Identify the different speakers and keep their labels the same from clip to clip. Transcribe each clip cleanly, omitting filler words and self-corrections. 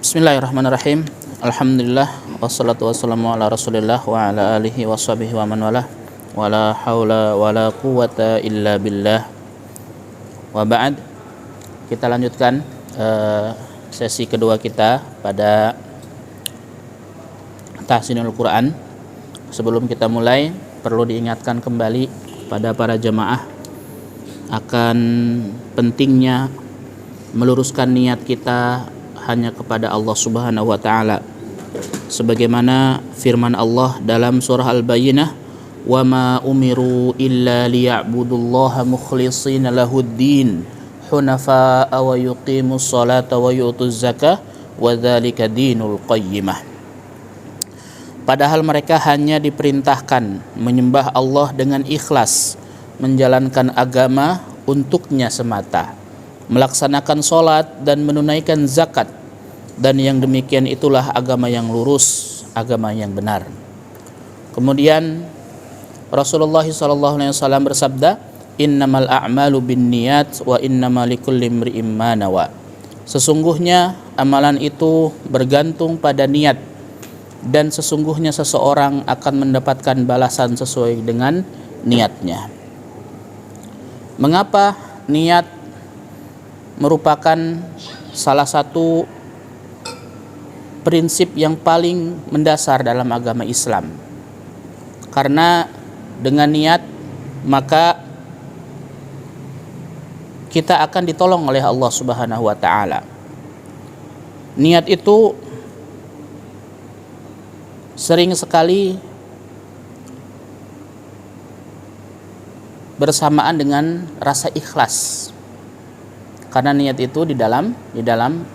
Speaker 1: Bismillahirrahmanirrahim. Alhamdulillah wassalatu wassalamu ala Rasulillah wa ala alihi washabihi wa man walah. Wala haula wala quwata illa billah. Wa ba'd. Kita lanjutkan sesi kedua kita pada tahsinul Quran. Sebelum kita mulai, perlu diingatkan kembali pada para jemaah akan pentingnya meluruskan niat kita hanya kepada Allah Subhanahu wa taala. Sebagaimana firman Allah dalam surah Al-Bayyinah, "Wa ma umiru illa liya'budullaha mukhlishina lahuddin, hunafa'a wa yuqimus salata wa yu'tuz zakah, wa dzalika dinul qayyimah." Padahal mereka hanya diperintahkan menyembah Allah dengan ikhlas, menjalankan agama untuknya semata, melaksanakan sholat dan menunaikan zakat, dan yang demikian itulah agama yang lurus, agama yang benar. Kemudian Rasulullah SAW bersabda, "Innamal a'malu binniyat wa innamal likulli imri'in ma nawa." Sesungguhnya amalan itu bergantung pada niat, dan sesungguhnya seseorang akan mendapatkan balasan sesuai dengan niatnya. Mengapa niat merupakan salah satu prinsip yang paling mendasar dalam agama Islam? Karena dengan niat maka kita akan ditolong oleh Allah Subhanahu wa taala. Niat itu sering sekali bersamaan dengan rasa ikhlas. Karena niat itu di dalam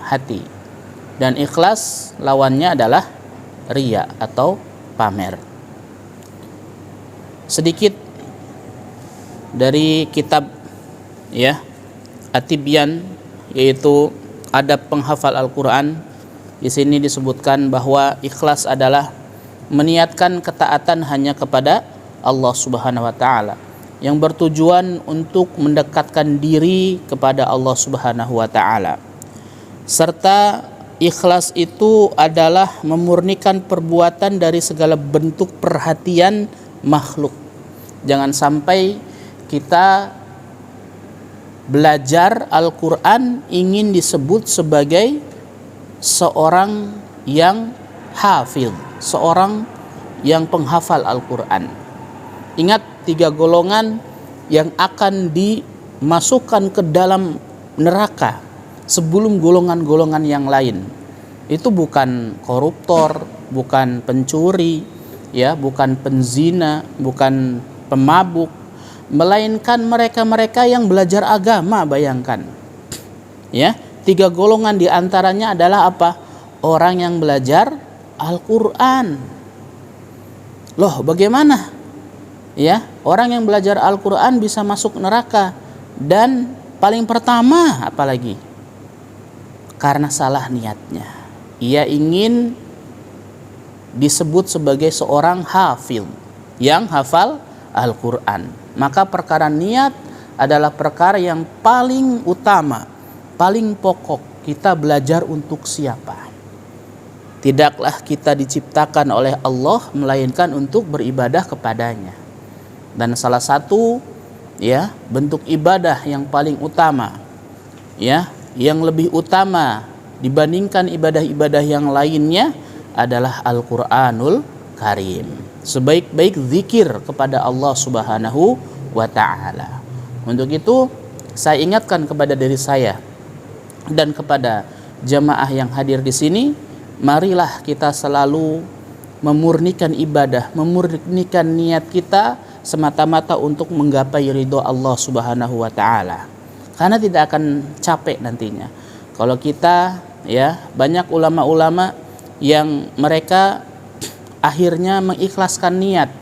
Speaker 1: hati, dan ikhlas lawannya adalah riya atau pamer. Sedikit dari kitab At-Tibyan, yaitu adab penghafal Al-Quran. Di sini disebutkan bahwa ikhlas adalah meniatkan ketaatan hanya kepada Allah Subhanahu wa taala, yang bertujuan untuk mendekatkan diri kepada Allah Subhanahu wa taala. Serta ikhlas itu adalah memurnikan perbuatan dari segala bentuk perhatian makhluk. Jangan sampai kita belajar Al-Quran ingin disebut sebagai seorang yang hafidh, seorang yang penghafal Al-Quran. Ingat 3 golongan yang akan dimasukkan ke dalam neraka sebelum golongan-golongan yang lain. Itu bukan koruptor, bukan pencuri, bukan penzina, bukan pemabuk, melainkan mereka-mereka yang belajar agama. Bayangkan, 3 golongan diantaranya adalah apa? Orang yang belajar Al-Quran. Loh, bagaimana? Orang yang belajar Al-Quran bisa masuk neraka. Dan paling pertama apalagi? Karena salah niatnya. Ia ingin disebut sebagai seorang hafidh yang hafal Al-Quran. Maka perkara niat adalah perkara yang paling utama, paling pokok. Kita belajar untuk siapa? Tidaklah kita diciptakan oleh Allah melainkan untuk beribadah kepadanya. Dan salah satu bentuk ibadah yang paling utama, yang lebih utama dibandingkan ibadah-ibadah yang lainnya adalah Al-Quranul Karim. Sebaik-baik zikir kepada Allah Subhanahu wa taala. Untuk itu saya ingatkan kepada diri saya dan kepada jamaah yang hadir di sini, marilah kita selalu memurnikan ibadah, memurnikan niat kita semata-mata untuk menggapai ridho Allah Subhanahu wa taala. Karena tidak akan capek nantinya. Kalau kita banyak ulama-ulama yang mereka akhirnya mengikhlaskan niat.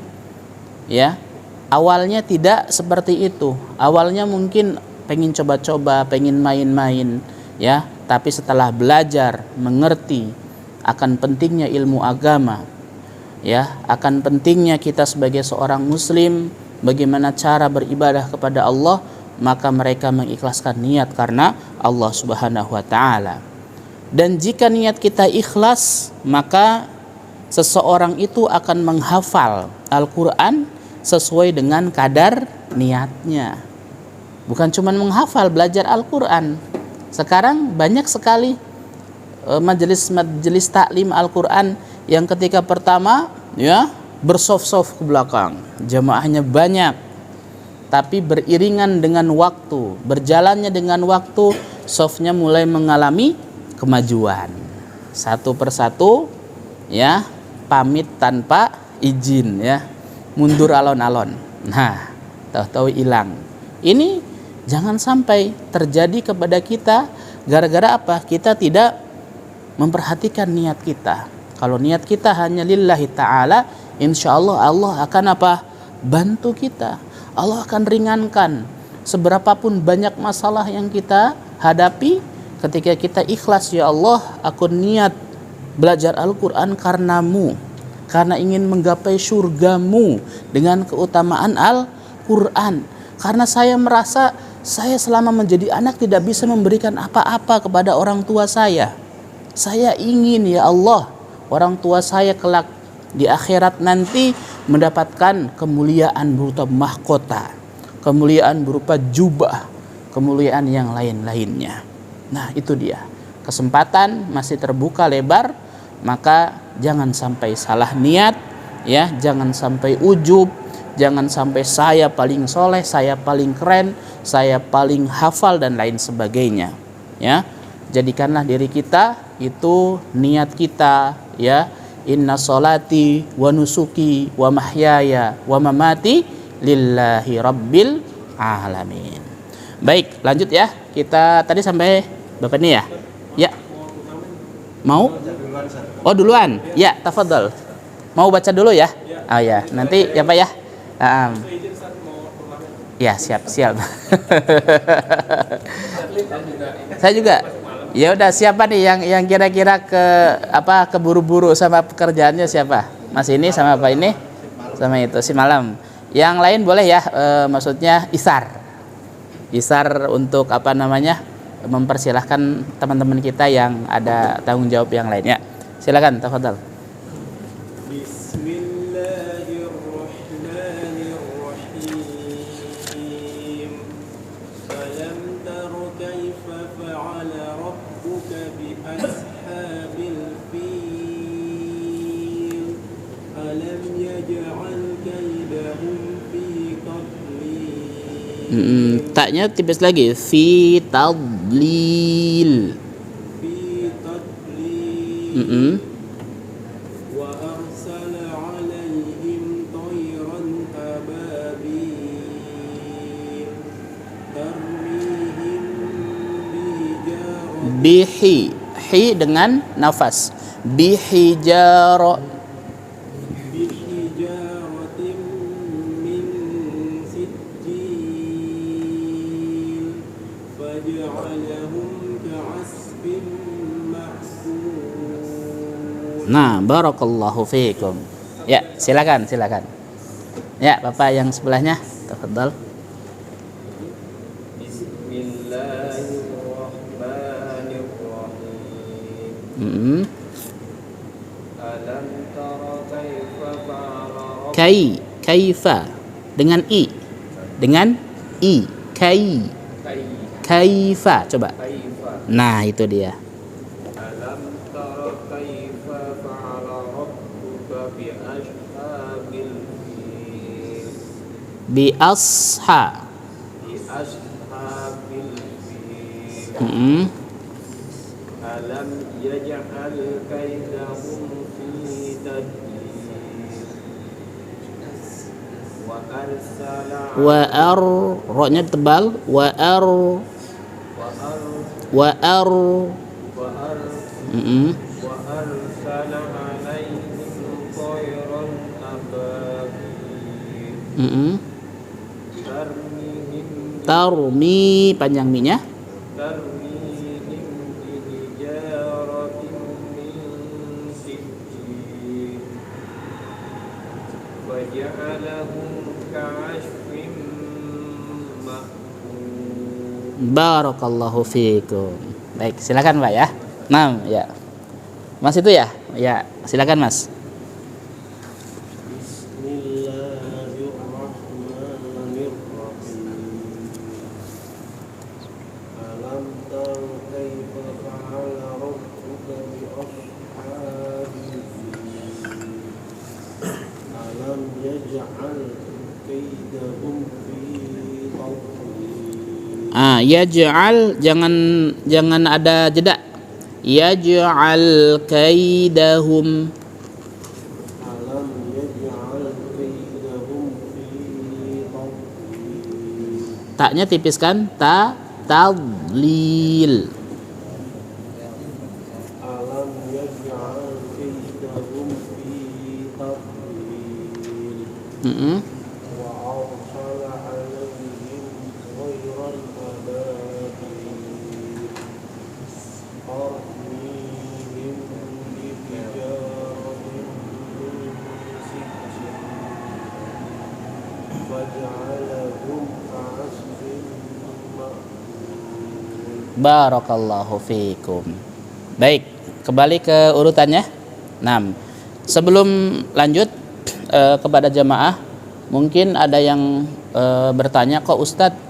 Speaker 1: Awalnya tidak seperti itu. Awalnya mungkin pengen coba-coba, pengen main-main, tapi setelah belajar, mengerti akan pentingnya ilmu agama, akan pentingnya kita sebagai seorang muslim, bagaimana cara beribadah kepada Allah, maka mereka mengikhlaskan niat karena Allah Subhanahu wa taala. Dan jika niat kita ikhlas, maka seseorang itu akan menghafal Al-Quran sesuai dengan kadar niatnya. Bukan cuma menghafal, belajar Al-Quran. Sekarang banyak sekali majelis taklim Al-Quran yang ketika pertama ya bersaf-saf ke belakang, jamaahnya banyak, tapi beriringan dengan waktu, berjalannya dengan waktu, safnya mulai mengalami kemajuan. Satu persatu ya pamit tanpa izin ya, mundur alon-alon. Nah, tahu-tahu hilang. Ini jangan sampai terjadi kepada kita. Gara-gara apa? Kita tidak memperhatikan niat kita. Kalau niat kita hanya lillahi ta'ala, insya Allah Allah akan apa? Bantu kita. Allah akan ringankan seberapapun banyak masalah yang kita hadapi. Ketika kita ikhlas, ya Allah, aku niat belajar Al-Quran karenamu, karena ingin menggapai surgamu dengan keutamaan Al-Quran. Karena saya merasa saya selama menjadi anak tidak bisa memberikan apa-apa kepada orang tua saya. Saya ingin, ya Allah, orang tua saya kelak di akhirat nanti mendapatkan kemuliaan berupa mahkota, kemuliaan berupa jubah, kemuliaan yang lain-lainnya. Nah, itu dia. Kesempatan masih terbuka lebar, maka jangan sampai salah niat, ya, jangan sampai ujub, jangan sampai saya paling soleh, saya paling keren, saya paling hafal dan lain sebagainya. Ya, jadikanlah diri kita itu niat kita, ya. Inna sholati wa nusuki wa mahyaya wa mamati lillahi rabbil alamin. Baik, lanjut ya. Kita tadi sampai Bapak ini ya? Ya. Mau? Oh, duluan. Ya, tafadhol. Mau baca dulu ya? Oh ya, nanti ya Pak ya. Ya, siap. Saya juga. Ya udah, siapa nih yang kira-kira keburu-buru sama pekerjaannya siapa? Mas ini sama Pak ini? Sama itu si malam. Yang lain boleh ya, maksudnya isar untuk mempersilahkan teman-teman kita yang ada tanggung jawab yang lainnya. Silakan, tafadhal.
Speaker 2: Bismillahirrahmanirrahim. Alam tara kaifa fa'ala rabbuka bi ashabil fil. Alam yaj'al kaidahum fi tadlil.
Speaker 1: Taknya tipis lagi. Fi tadlil.
Speaker 2: Wa arsala 'alaihim tayran ababil tarmihim
Speaker 1: Bihi, hi dengan nafas. Bihijaratin
Speaker 2: min sijjil faj'alahum ka'asfin ma'kul.
Speaker 1: Nah, barakallahu fiikum. Ya, silakan. Ya, Bapak yang sebelahnya, tafadhal.
Speaker 2: Bismillahirrahmanirrahim. Alam tara kaifa fa'ala
Speaker 1: Kaifa dengan i. Kaifa, coba. Nah, itu dia.
Speaker 2: Alam tara kaifa fa'ala rabbuka bi ashabil fil.
Speaker 1: Bi ashabil fil.
Speaker 2: Alam yaj'al kaidahum fi tadlil. Wa arsala
Speaker 1: Ro-nya tebal. Wa arsala 'alaihim tayran ababil. Tarmi, panjang mi-nya.
Speaker 2: Tarmihim bijaratin min sijjil waja'alahum ka'asfin ma'kul.
Speaker 1: Barakallahu fiikum. Baik, silakan Pak ya. Nah, ya. Mas itu ya? Ya, silakan Mas.
Speaker 2: Bismillahirrahmanirrahim. Alam tara kaifa fa'ala rabbuka bi ashabil fil. Alam yaj'al kaidahum fi tadlil.
Speaker 1: Yaj'al jangan ada jeda. Yaj'al kaidahum.
Speaker 2: Alam yaj'al kaidahum fi tadlil.
Speaker 1: Taknya tipiskan, tadlil.
Speaker 2: Alam yaj'al kaidahum fi tadlil. Wa arsala 'alaihim tayran ababil tarmihim bi hijaratin min sijjil faj'alahum ka'asfin ma'kul.
Speaker 1: Barakallahu fikum. Baik, kembali ke urutannya. Nah, sebelum lanjut kepada jamaah, mungkin ada yang bertanya, kok Ustadz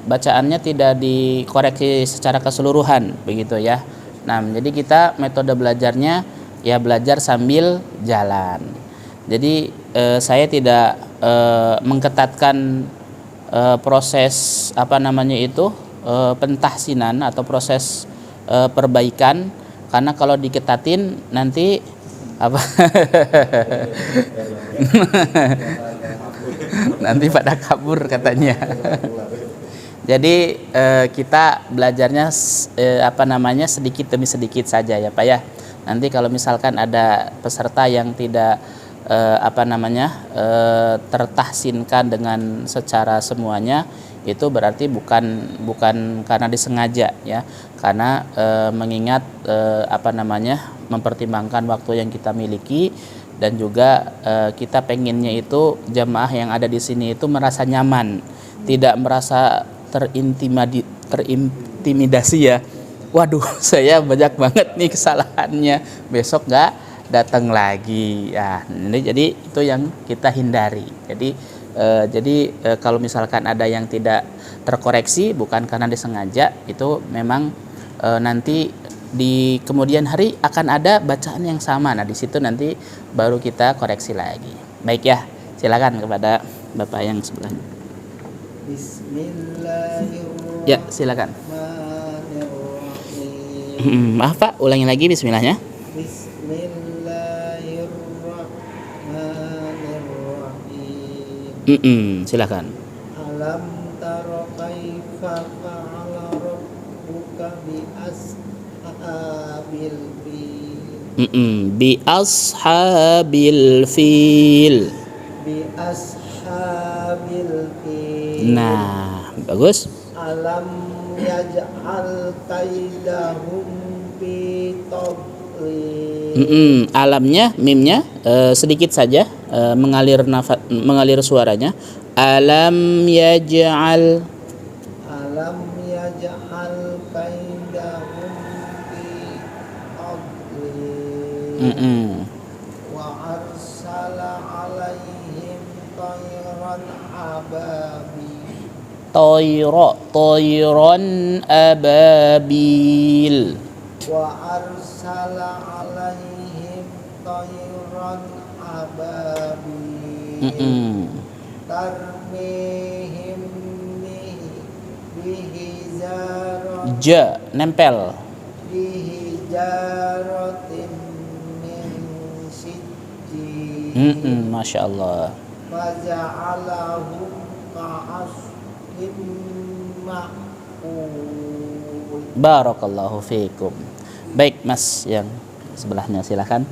Speaker 1: bacaannya tidak dikoreksi secara keseluruhan begitu ya. Nah, jadi kita metode belajarnya ya belajar sambil jalan. Jadi saya tidak mengketatkan proses pentahsinan atau proses perbaikan, karena kalau diketatin nanti nanti pada kabur katanya. Jadi kita belajarnya sedikit demi sedikit saja ya Pak ya. Nanti kalau misalkan ada peserta yang tidak tertahsinkan dengan secara semuanya, itu berarti bukan karena disengaja ya, karena mengingat mempertimbangkan waktu yang kita miliki, dan juga kita pengennya itu jamaah yang ada di sini itu merasa nyaman, tidak merasa terintimidasi ya. Waduh, saya banyak banget nih kesalahannya, besok nggak datang lagi ya. Jadi itu yang kita hindari. Jadi kalau misalkan ada yang tidak terkoreksi bukan karena disengaja, itu memang nanti di kemudian hari akan ada bacaan yang sama. Nah, di situ nanti baru kita koreksi lagi. Baik ya, silakan kepada Bapak yang sebelahnya.
Speaker 2: Bismillahirrahmanirrahim.
Speaker 1: Ya, silakan. Maaf Pak, ulangi lagi bismillahnya.
Speaker 2: Bismillahirrahmanirrahim.
Speaker 1: Silakan.
Speaker 2: Alam tara kaifa fa'ala rabbuka bi ashabil fil.
Speaker 1: Bi ashabil fil.
Speaker 2: Bi ashabil fil.
Speaker 1: Nah, bagus.
Speaker 2: Alam yaj'al kaidahum fi tadlil.
Speaker 1: Alamnya, mimnya sedikit saja mengalir suaranya. Alam yaj'al
Speaker 2: kaidahum fi tadlil. Wa arsala 'alaihim tayran ababil.
Speaker 1: Toiron ababil.
Speaker 2: Wa arsala 'alaihim tayran ababil. Tarmihim bihijaratin.
Speaker 1: Nempel.
Speaker 2: Bihijaratin min sijjil.
Speaker 1: Masya Allah.
Speaker 2: Faja'alahum ka'asfin ma'kul.
Speaker 1: Barakallahu fiikum. Baik Mas yang sebelahnya, silakan.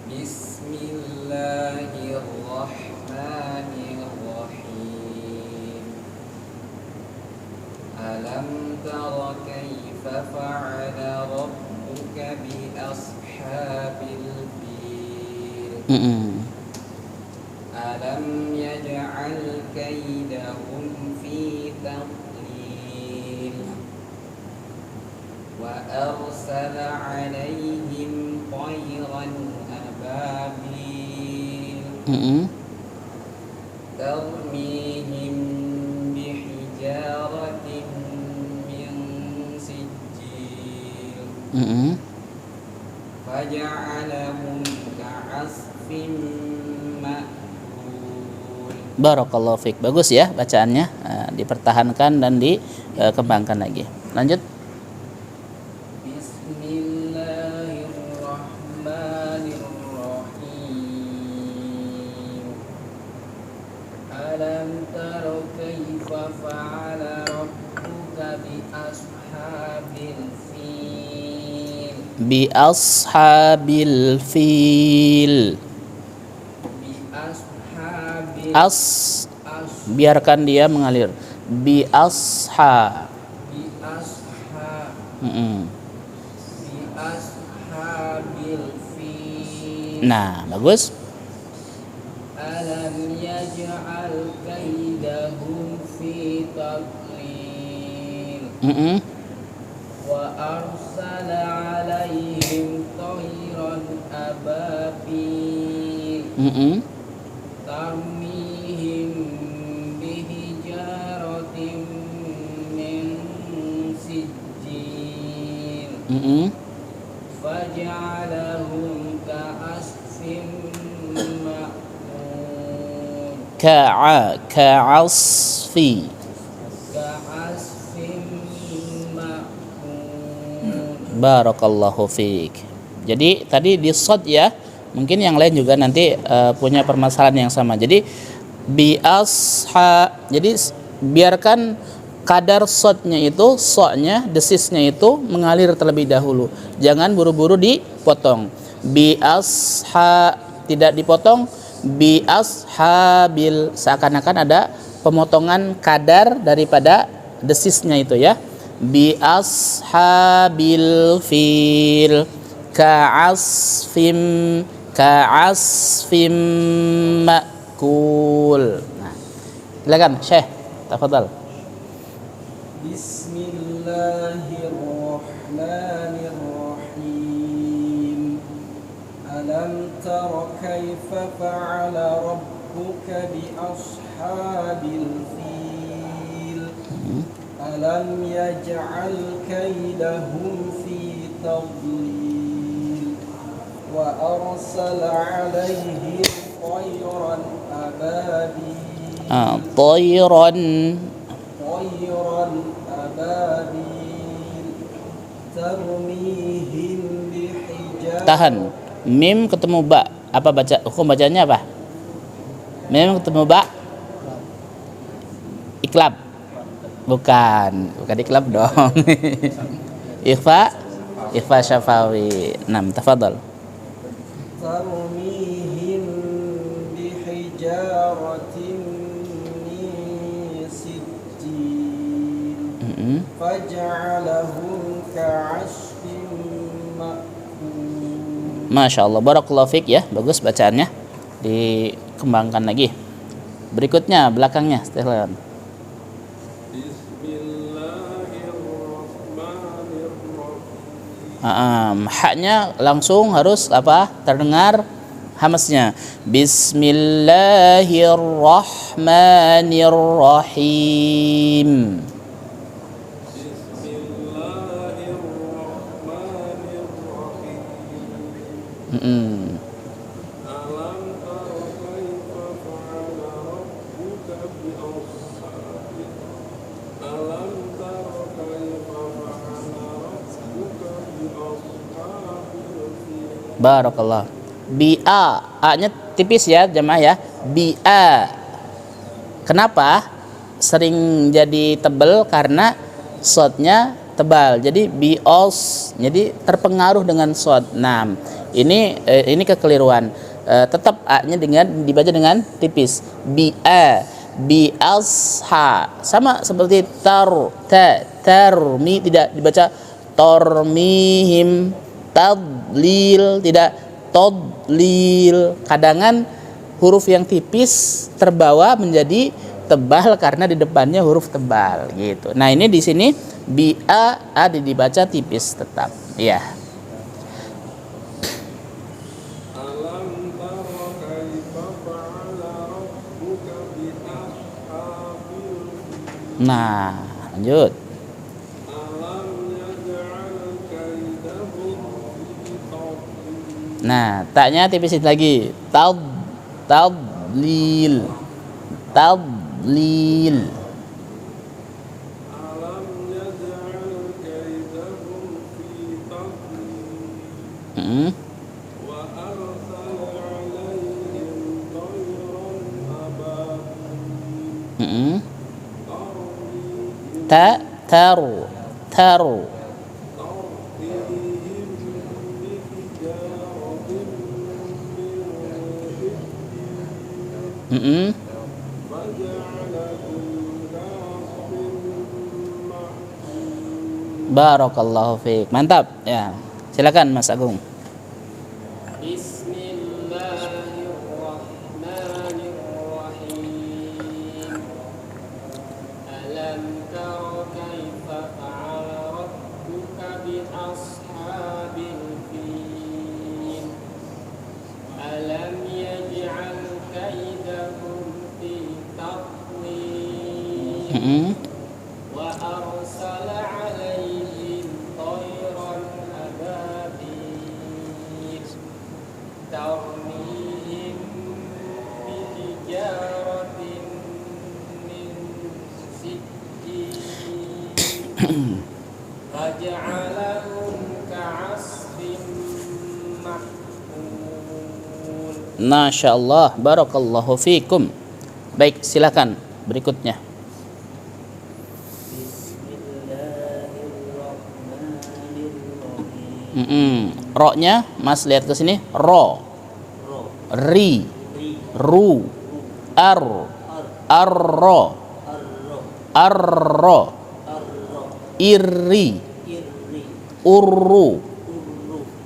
Speaker 3: Bismillahirrahmanirrahim. Alam tara kaifa fa'ala rabbuka bi ashabil fil. Alam yaj'al kaidahum fi tadlil. وأرسل عليهم طيرا أبابيل ترميهم بحجارة من سجيل فجعلهم كعصف مأكول.
Speaker 1: Barakallahu fiik. Bagus ya bacaannya. Dipertahankan dan dikembangkan lagi. Lanjut.
Speaker 3: Bismillahirrahmanirrahim. Alam tara kaifa fa'ala rabbuka bi ashabil fil.
Speaker 1: Bi ashabil fil. Biarkan dia mengalir. Bi asha.
Speaker 3: Bi ashabil fil.
Speaker 1: Nah, bagus.
Speaker 3: Alam yaj'al kaidahum fi tadlil. Wa arsala alaihim tayran ababil. Tarmihim bihijaratin min sijil. Faj'alahum ka'asfin ma'kul.
Speaker 1: Ka'asfi.
Speaker 3: Ka'asfin ma'kul.
Speaker 1: Barakallahu fiik. Jadi tadi di shad ya. Mungkin yang lain juga nanti punya permasalahan yang sama. Jadi bi asha. Jadi biarkan kadar shadnya itu, so-nya, desisnya itu mengalir terlebih dahulu. Jangan buru-buru dipotong. Bi asha tidak dipotong. Bi ashabil, seakan-akan ada pemotongan kadar daripada desisnya itu ya. Bi ashabil fil ka'asfim ma'kul. Nah, silakan Syekh, tafadhal.
Speaker 3: Bismillahirrahmanirrahim. Alam tara kaifa fa'ala rabbuka bi ashabil fil. Alam yaj'al kaidahum fi tadlil. Wa arsala 'alaihim tayran ababil.
Speaker 1: Tayran
Speaker 3: ababil tarmihim bihijar.
Speaker 1: Tahan. Mim ketemu ba. Apa baca? Hukum bacanya apa? Mim ketemu ba. Iklab. Bukan iklab dong. Ikhfa syafawi. Nam, tafadhal.
Speaker 3: Tarmihim bihijaratin min sijil. Faj'alahum ka'asfin ma'kul.
Speaker 1: Masya Allah, barakallahu fiik ya, bagus bacaannya. Dikembangkan lagi. Berikutnya belakangnya, setelah haknya langsung harus apa? Terdengar hamasnya. Bismillahirrahmanirrahim. Barakallah. Bi'a, a-nya tipis ya jemaah ya. Bi'a. Kenapa sering jadi tebal? Karena shadnya tebal. Jadi bi'os, jadi terpengaruh dengan shad. Nah, ini kekeliruan. Tetap a-nya dibaca dengan tipis. Bi'a, bi'asha. Sama seperti tarmi tidak dibaca tormihim. Tadlil tidak tadlil. Kadangan huruf yang tipis terbawa menjadi tebal karena di depannya huruf tebal gitu. Nah, ini di sini bi a dibaca tipis tetap. Ya.
Speaker 3: Alam tara kaifa fa'ala rabbuka bi ashabil
Speaker 1: Nah, lanjut.
Speaker 3: alam yaj'al kaidahum fi tadlil.
Speaker 1: Nah, taknya tipisin lagi. Tadlil. Tadlil.
Speaker 3: Alam yaj'al kaidahum fi tadlil.
Speaker 1: Mm-mm.
Speaker 3: Wa arsala 'alaihim tayran ababil
Speaker 1: Mm-mm.
Speaker 3: tarmihim
Speaker 1: Taru.
Speaker 3: tarmihim bihijaratin min
Speaker 1: Mm-mm.
Speaker 3: faja'alahum ka'asfin ma'kul.
Speaker 1: Barakallahu fiik. Mantap. Ya. Silakan Mas Agung.
Speaker 4: Bismillahirrahmanirrahim. Alam tara kaifa fa'ala rabbuka bi ashabil fil. Alam yaj'al kaidahum fi tadlil.
Speaker 1: Mm-mm.
Speaker 4: Wa arsala 'alaihim tayran ababil tarmihim bihijaratin min sijjil faja'alahum ka'asfin ma'kul.
Speaker 1: Masya Allah. Barakallahu fiikum. Baik, silakan berikutnya. Ro-nya Mas lihat ke sini. Ro. Ri. Ru. Ar. Arro. Arro. Irri. Urru.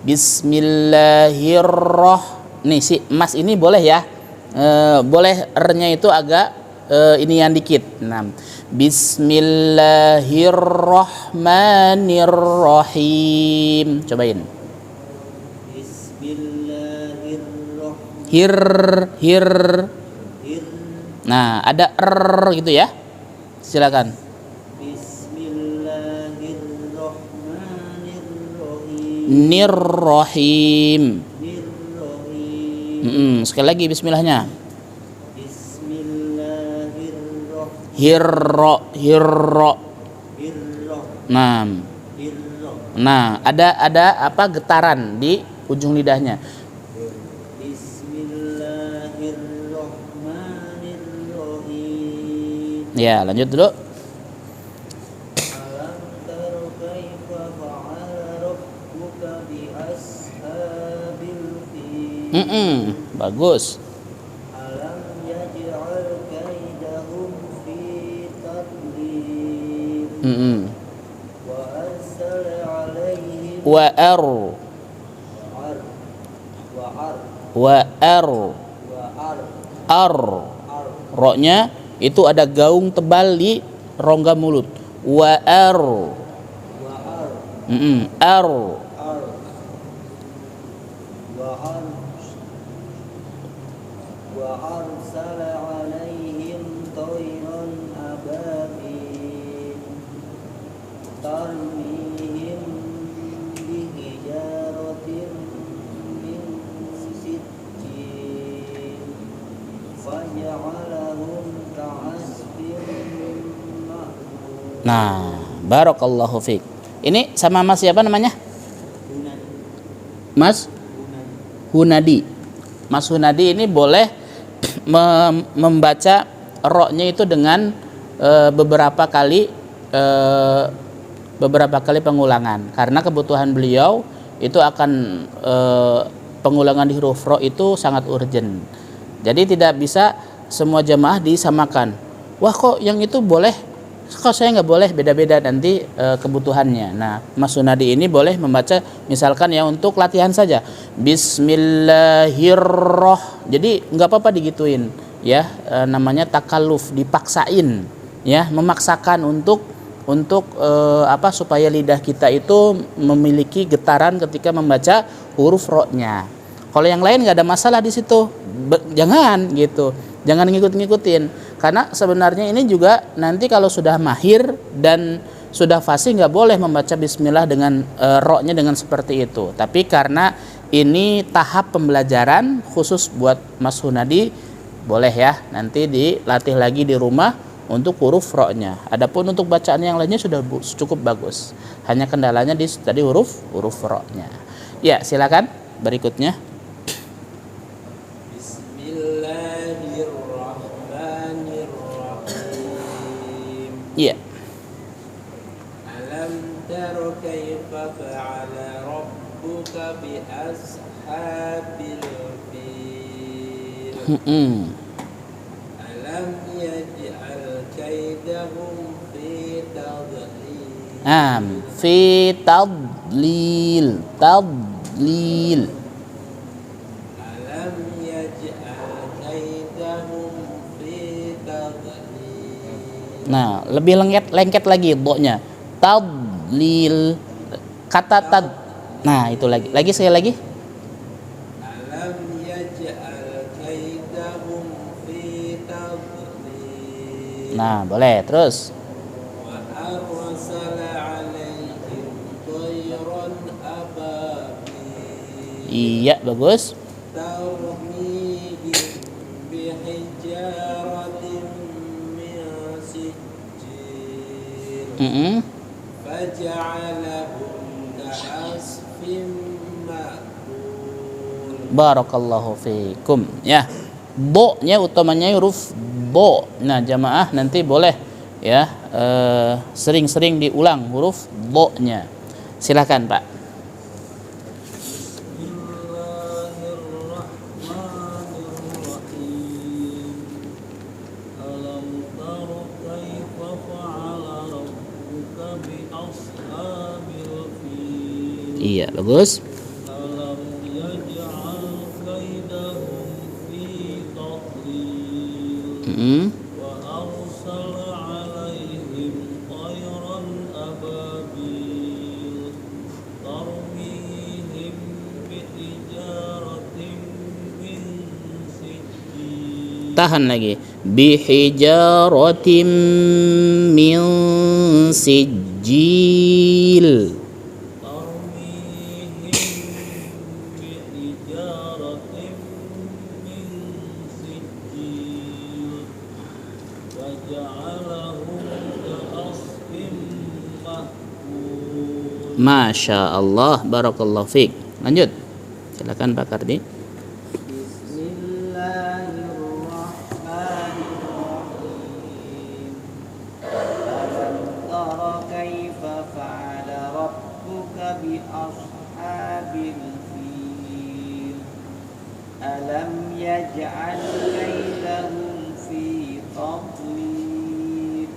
Speaker 1: Bismillahirrahmanirrahim. Nih si Mas ini boleh ya. Boleh R-nya itu agak inian dikit. Nah, Bismillahirrahmanirrahim. Cobain.
Speaker 2: Bismillahirrahmanirrahim.
Speaker 1: Hir. Nah, ada R gitu ya. Silakan.
Speaker 2: Bismillahirrahmanirrahim.
Speaker 1: Nirrahim.
Speaker 2: Nirrahim.
Speaker 1: Sekali lagi bismillahnya.
Speaker 2: Bismillahirrahmanirrahim.
Speaker 1: Hirro.
Speaker 2: Irrah.
Speaker 1: Nah,
Speaker 2: Irrah.
Speaker 1: nah ada apa getaran di ujung lidahnya.
Speaker 2: Bismillahirrahmanirrahim.
Speaker 1: Ya, lanjut dulu.
Speaker 2: Alam tara kaifa fa'ala rabbuka bi ashabil fil.
Speaker 1: Bagus.
Speaker 2: Alam yaj'al kaidahum fi tadlil. Wa arsala 'alaihim
Speaker 1: Wa ar.
Speaker 2: ar wa ar
Speaker 1: Wa ar.
Speaker 2: wa ar
Speaker 1: Ar.
Speaker 2: ar
Speaker 1: Ro-nya itu ada gaung tebal di rongga mulut. Wa ar.
Speaker 2: wa ar
Speaker 1: Ar.
Speaker 2: ar wa ar wa arsala 'alaihim tayran ababil tarmihim bihijaratin min sijjil faja'alahum ka'asfin ma'kul.
Speaker 1: Nah, barakallahu fiik. Ini sama Mas siapa namanya? Mas Hunadi. Mas Hunadi ini boleh membaca ro-nya itu dengan beberapa kali pengulangan, karena kebutuhan beliau itu akan pengulangan di huruf ro itu sangat urgent. Jadi tidak bisa semua jamaah disamakan. Wah, kok yang itu boleh, kok saya nggak boleh, beda-beda nanti kebutuhannya. Nah, Mas Sunadi ini boleh membaca misalkan ya untuk latihan saja. Bismillahirrahmanirrahim. Jadi nggak apa-apa digituin. ya, namanya takalluf, dipaksain, ya, memaksakan untuk supaya lidah kita itu memiliki getaran ketika membaca huruf ro-nya. Kalau yang lain nggak ada masalah di situ, jangan gitu, jangan ngikut-ngikutin, karena sebenarnya ini juga nanti kalau sudah mahir dan sudah fasih nggak boleh membaca bismillah dengan ro-nya dengan seperti itu. Tapi karena ini tahap pembelajaran khusus buat Mas Hunadi, boleh ya, nanti dilatih lagi di rumah untuk huruf ro-nya. Adapun untuk bacaan yang lainnya sudah cukup bagus. Hanya kendalanya di tadi huruf ro-nya. Ya, silakan berikutnya.
Speaker 4: Bismillahirrahmanirrahim.
Speaker 1: Iya.
Speaker 4: Alam tara kaifa fa'ala rabbuka bi ashabil fil. Alam yaj'al kaidahum fi tadlil.
Speaker 1: Fi tadlil.
Speaker 4: Alam yaj'al kaidahum fi tadlil.
Speaker 1: Nah, lebih lengket lagi do-nya. Tadlil. Kata tad. Nah, itu lagi. Lagi sekali lagi.
Speaker 4: Alam yaj'al kaidahum fi tadlil.
Speaker 1: Nah, boleh. Terus.
Speaker 4: Wa arsala 'alaihim tayran ababil.
Speaker 1: Iya, bagus.
Speaker 4: Tarmihim bihijaratin min sijil. Faja'alahum ka'asfin ma'kul.
Speaker 1: Barakallahu fikum. Ya. Bo-nya utamanya huruf bo. Nah, jamaah nanti boleh ya sering-sering diulang huruf bo-nya. Silakan, Pak.
Speaker 3: Bismillahirrahmanirrahim. Alam tara kaifa fa'ala rabbuka bi ashabil fil.
Speaker 1: Iya, bagus.
Speaker 3: Alam yaj'al kaidahum fi tadlil. Wa arsala 'alaihim tayran ababil. Tarmihim bihijaratin min sijil.
Speaker 1: Tahan lagi. Bihijaratim min sijil.
Speaker 3: Tarmihim bihijaratin min sijil. Waja'alahum ka'asfin ma'kul.
Speaker 1: Masya Allah, barakallahu fiik. Lanjut. Silakan Pak Kardi.
Speaker 2: Bismillahirrahmanirrahim. Alam tara kaifa fa'ala rabbuka bi ashabil fil. Alam yaj'al kaidahum fi tadlil.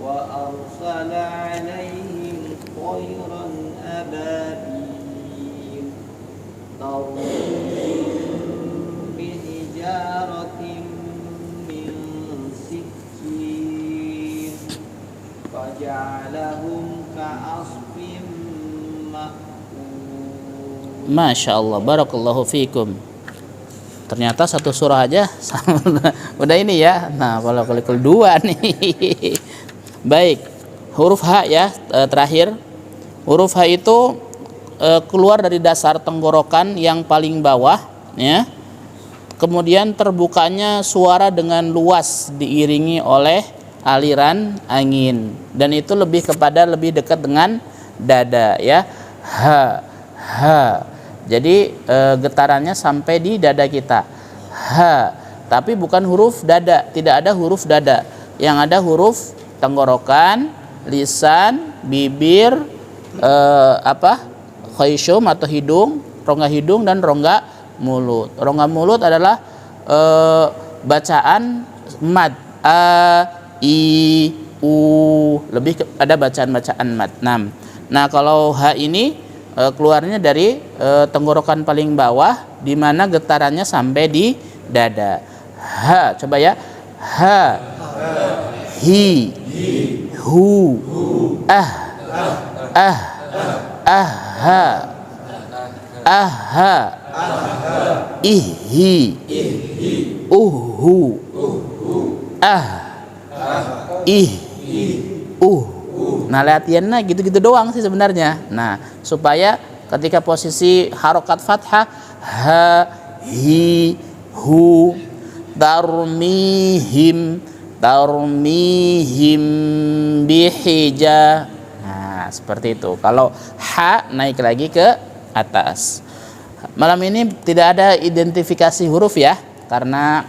Speaker 2: Wa arsala 'alaihim tayran ababil. Tarmihim bihijaratin min sijil. Faja'alahum ka'asfin ma'kul.
Speaker 1: Masya Allah, barakallahu fikum. Ternyata satu surah aja udah ini ya. Nah, kalau kulikul dua nih. Baik, huruf H ya, terakhir. Huruf H itu keluar dari dasar tenggorokan yang paling bawah ya. Kemudian terbukanya suara dengan luas diiringi oleh aliran angin, dan itu lebih dekat dengan dada ya. Ha. Jadi getarannya sampai di dada kita. Ha. Tapi bukan huruf dada, tidak ada huruf dada. Yang ada huruf tenggorokan, lisan, bibir, khayshum atau hidung, rongga hidung dan rongga mulut. Rongga mulut adalah bacaan mad, a, i, u, lebih ada bacaan mad. Nah, kalau H ini keluarnya dari tenggorokan paling bawah, di mana getarannya sampai di dada. ha. Coba ya. Ha, hi, hu, ah, aha, aha, ihi, uhu, ah, ih, Nah, latihannya gitu-gitu doang sih sebenarnya. Nah, supaya ketika posisi harokat fathah, ha, hi, hu, tarmihim bihija. Nah, seperti itu. Kalau ha naik lagi ke atas. Malam ini tidak ada identifikasi huruf ya, karena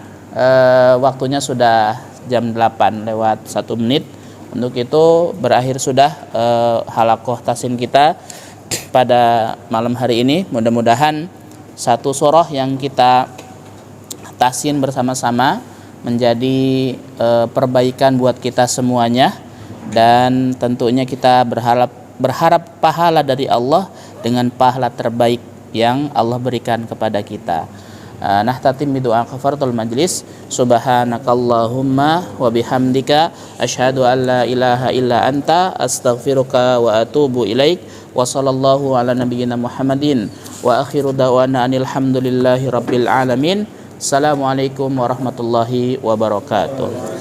Speaker 1: waktunya sudah jam 8 lewat 1 menit. Untuk itu berakhir sudah halaqah tasin kita pada malam hari ini. Mudah-mudahan satu surah yang kita tasin bersama-sama menjadi perbaikan buat kita semuanya, dan tentunya kita berharap pahala dari Allah dengan pahala terbaik yang Allah berikan kepada kita. Nahtatim bidu'a kafaratul majlis. Subhanakallahumma wa bihamdika asyhadu an la ilaha illa anta astaghfiruka wa atubu ilaik. Wa sallallahu ala nabiyyina Muhammadin wa akhiru da'wana anil hamdulillahi rabbil alamin. Assalamualaikum warahmatullahi wabarakatuh.